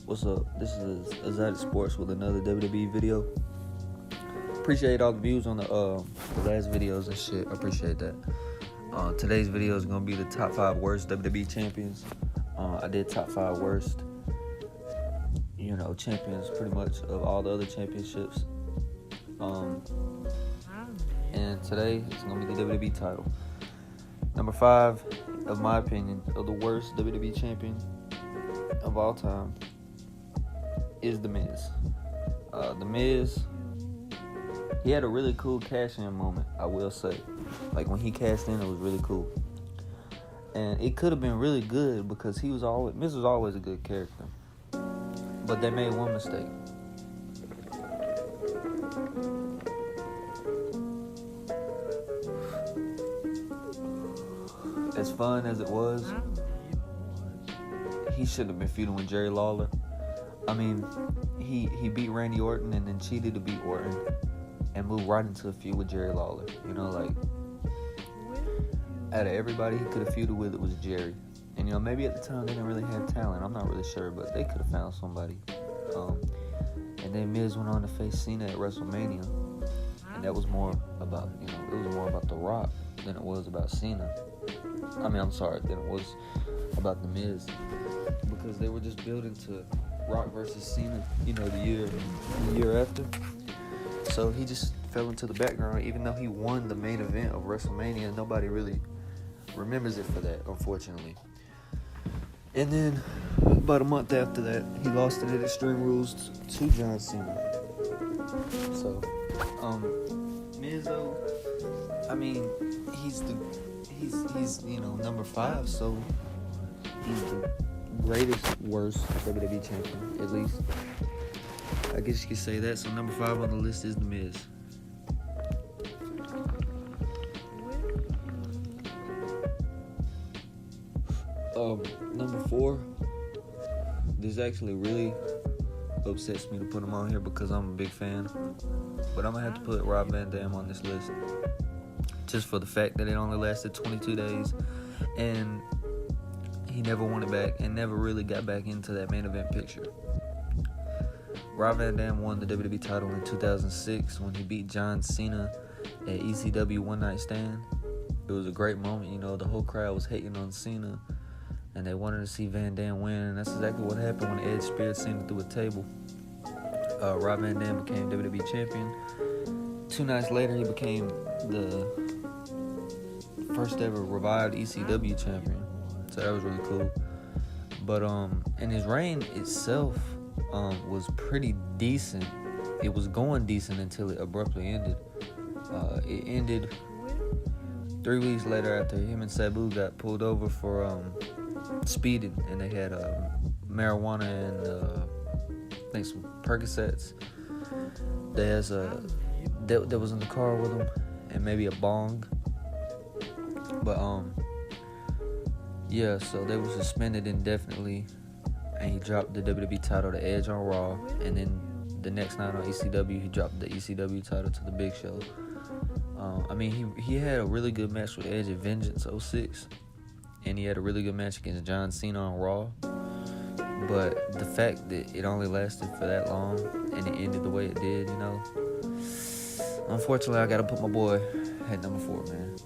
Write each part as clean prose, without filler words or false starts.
What's up? This is Azadic Sports with another WWE video. Appreciate all the views on the last videos and shit. I appreciate that. Today's video is gonna be the top 5 worst WWE champions. I did top 5 worst, champions pretty much of all the other championships. And today it's gonna be the WWE title. Number 5, of my opinion, of the worst WWE champion of all time is The Miz. The Miz, he had a really cool cash-in moment, I will say. Like, when he cashed in, it was really cool. And it could have been really good because Miz was always a good character. But they made one mistake. As fun as it was, he shouldn't have been feuding with Jerry Lawler. I mean, he beat Randy Orton and then cheated to beat Orton and moved right into a feud with Jerry Lawler. Out of everybody he could have feuded with, it was Jerry. And maybe at the time they didn't really have talent. I'm not really sure, but they could have found somebody. And then Miz went on to face Cena at WrestleMania, and that was more about it was more about The Rock than it was about Cena. Than it was about The Miz, because they were just building to Rock versus Cena, the year after. So he just fell into the background, even though he won the main event of WrestleMania. Nobody really remembers it for that, unfortunately. And then about a month after that, he lost it at Extreme Rules to John Cena. So, Miz though, he's number 5, so he's the greatest, worst WWE champion, at least. I guess you could say that. So number 5 on the list is The Miz. Number 4, this actually really upsets me to put him on here because I'm a big fan, but I'm gonna have to put Rob Van Dam on this list just for the fact that it only lasted 22 days and he never won it back and never really got back into that main event picture. Rob Van Dam won the WWE title in 2006 when he beat John Cena at ECW One Night Stand. It was a great moment. The whole crowd was hating on Cena and they wanted to see Van Dam win, and that's exactly what happened when Edge speared Cena through a table. Rob Van Dam became WWE champion. 2 nights later, he became the first ever revived ECW champion. So that was really cool. But and his reign itself was pretty decent. It was going decent until it abruptly ended. It ended 3 weeks later after him and Sabu got pulled over for speeding, and they had marijuana and I think some Percocets. That was in the car with him, and maybe a bong. But so they were suspended indefinitely, and he dropped the WWE title to Edge on Raw, and then the next night on ECW he dropped the ECW title to the Big Show. He had a really good match with Edge at Vengeance 06, and he had a really good match against John Cena on Raw. But the fact that it only lasted for that long and it ended the way it did, unfortunately, I gotta put my boy at number 4, man.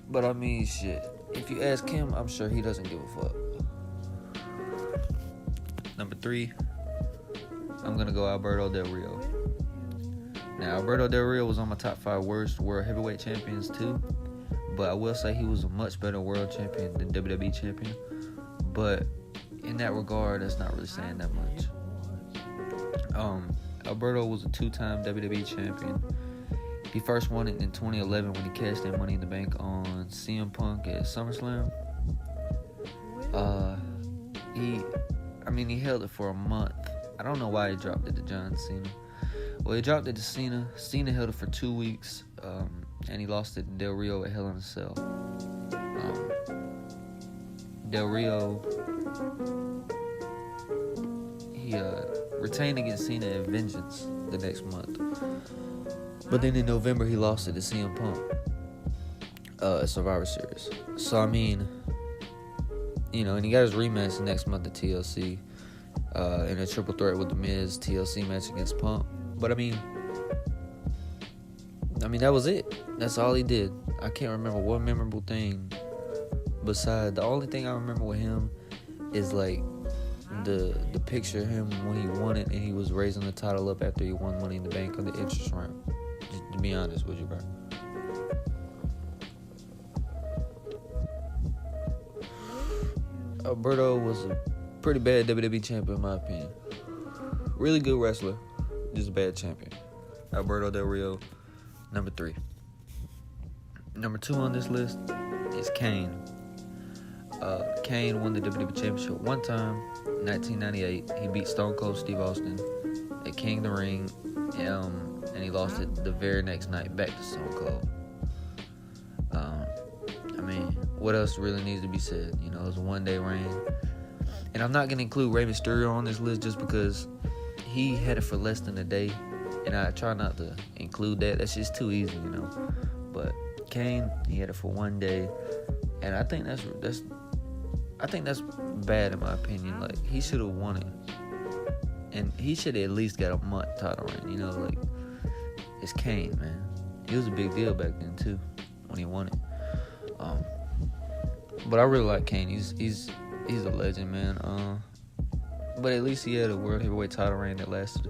But shit, if you ask him, I'm sure he doesn't give a fuck. Number 3, I'm gonna go Alberto Del Rio. Now, Alberto Del Rio was on my top 5 worst world heavyweight champions too, but I will say he was a much better world champion than WWE champion. But in that regard, that's not really saying that much. Alberto was a 2-time WWE champion. He first won it in 2011 when he cashed in Money in the Bank on CM Punk at SummerSlam. He held it for a month. I don't know why he dropped it to John Cena. Well, he dropped it to Cena. Cena held it for 2 weeks, and he lost it to Del Rio at Hell in a Cell. Del Rio, he retained against Cena at Vengeance the next month. But then in November, he lost it to CM Punk at Survivor Series. So, and he got his rematch next month at TLC in a triple threat with The Miz TLC match against Punk. But I mean, that was it. That's all he did. I can't remember one memorable thing besides, the only thing I remember with him is like the picture of him when he won it and he was raising the title up after he won Money in the Bank on the entrance ramp. Just to be honest with you, bro. Alberto was a pretty bad WWE champion in my opinion. Really good wrestler, just a bad champion. Alberto Del Rio, number 3. Number 2 on this list is Kane. Kane won the WWE Championship one time, 1998. He beat Stone Cold Steve Austin at King of the Ring, and he lost it the very next night back to Stone Cold. What else really needs to be said? It was a one-day reign. And I'm not going to include Rey Mysterio on this list just because he had it for less than a day, and I try not to include that. That's just too easy, But Kane, he had it for one day, and I think that's bad in my opinion. Like, he should have won it, and he should have at least got a month title reign. Like, it's Kane, man. He was a big deal back then too when he won it. But I really like Kane. He's a legend, man. But at least he had a world heavyweight title reign that lasted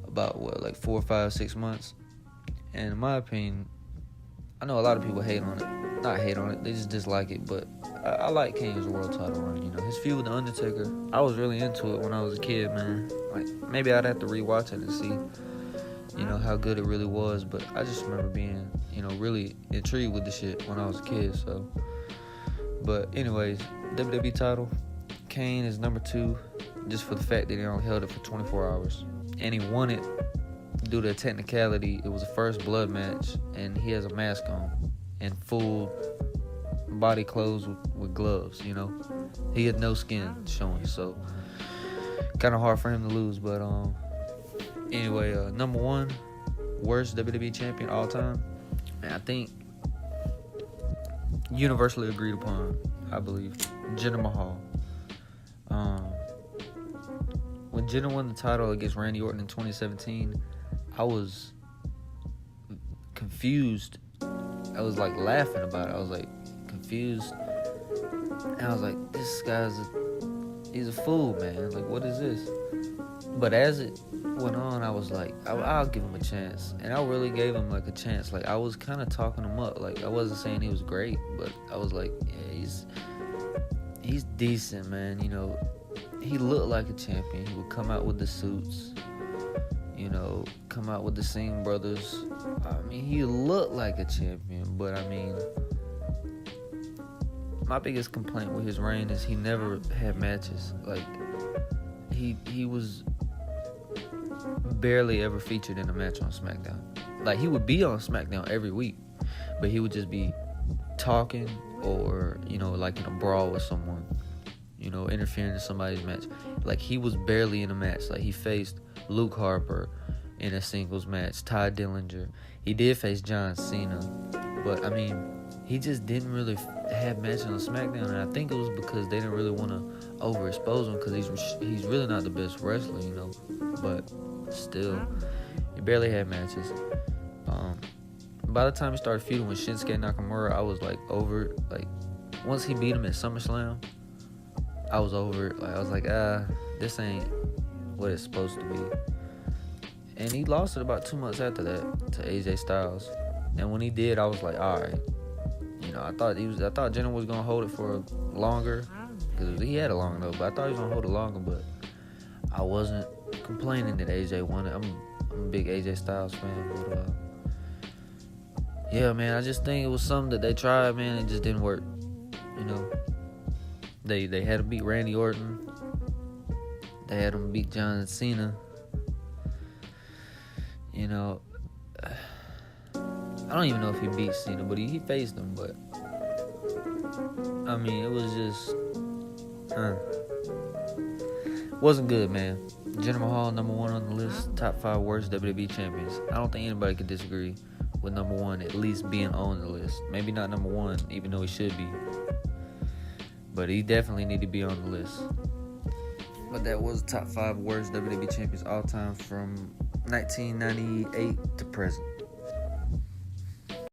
about 4, 5, 6 months. And in my opinion, I know a lot of people hate on it. Not hate on it, they just dislike it. But I like Kane's world title reign. His feud with The Undertaker, I was really into it when I was a kid, man. Like, maybe I'd have to rewatch it and see, how good it really was. But I just remember being, really intrigued with the shit when I was a kid. So, but anyways, WWE title, Kane is number 2, just for the fact that he only held it for 24 hours. And he won it due to a technicality. It was a first blood match, and he has a mask on and full body clothes with gloves, He had no skin showing, so kind of hard for him to lose. But anyway, number 1 worst WWE champion all time, and I think universally agreed upon, I believe, Jinder Mahal. When Jinder won the title against Randy Orton in 2017, I was confused. I was like laughing about it. I was like confused, and I was like, "This he's a fool, man. Like, what is this?" But as it went on, I was like, I'll give him a chance, and I really gave him like a chance. Like, I was kind of talking him up. Like, I wasn't saying he was great, but I was like, yeah, he's decent, man. He looked like a champion. He would come out with the suits, come out with the Singh brothers. He looked like a champion, but my biggest complaint with his reign is he never had matches. Like, he was barely ever featured in a match on SmackDown. Like, he would be on SmackDown every week, but he would just be talking or, like in a brawl with someone, interfering in somebody's match. Like, he was barely in a match. Like, he faced Luke Harper in a singles match, Ty Dillinger. He did face John Cena, but he just didn't really have matches on SmackDown, and I think it was because they didn't really want to overexpose him, because he's really not the best wrestler, but still, he barely had matches. By the time he started feuding with Shinsuke Nakamura, I was like over it. Like, once he beat him at SummerSlam, I was over it. Like, I was like, this ain't what it's supposed to be. And he lost it about 2 months after that to AJ Styles. And when he did, I was like, all right. I thought Jinder was gonna hold it for longer, because he had it long enough. But I thought he was gonna hold it longer. But I wasn't complaining that AJ won it. I'm a big AJ Styles fan. But yeah, man, I just think it was something that they tried, man. It just didn't work. They had to beat Randy Orton. They had him beat John Cena. I don't even know if he beat Cena, but he faced him. But it was just wasn't good, man. Jinder Mahal, number 1 on the list, top 5 worst WWE champions. I don't think anybody could disagree with number 1 at least being on the list. Maybe not number 1, even though he should be. But he definitely need to be on the list. But that was top 5 worst WWE champions all time from 1998 to present.